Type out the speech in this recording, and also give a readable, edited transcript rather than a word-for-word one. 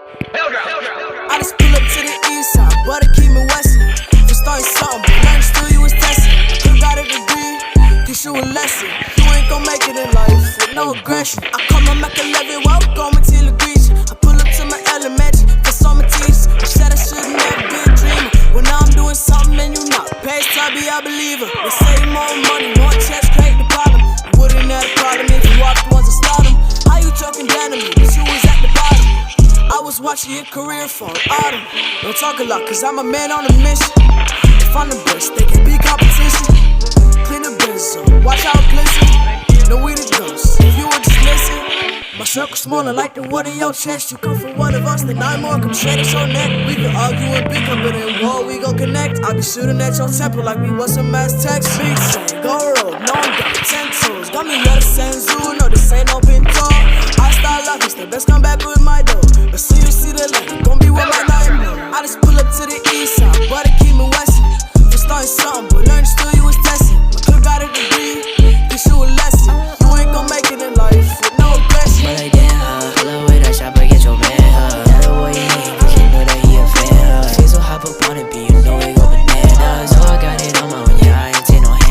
I just pull up to the east side, but it keep me westin'. For starting something, but nothing still you was testing. You got a degree, teach you a lesson. You ain't gon' make it in life with no aggression. I call my Mac 11, welcome to the beach. I pull up to my elementary for summer teachers. You said I should've never been dreaming. Well, now I'm doing something and you not. Page be a believer. They say more money, more checks, create the problem. You wouldn't have a problem if you walked the ones that start them. How you talking down to me, but you was at the bottom. I was watching your career from autumn. Don't talk a lot, cause I'm a man on a mission. If I'm the best, they can be competition. Clean the biz up, watch how it glisten. No we the ghosts, if you would just listen. My circle smaller like the wood in your chest. You come from one of us, then 9 more come straight at your neck. We can argue and bicker, but in war we gon' connect. I be shooting at your temple like we was some Aztecs. Big chain, go road, no I'm got 10 toes. Got me ready to send Zoo, no this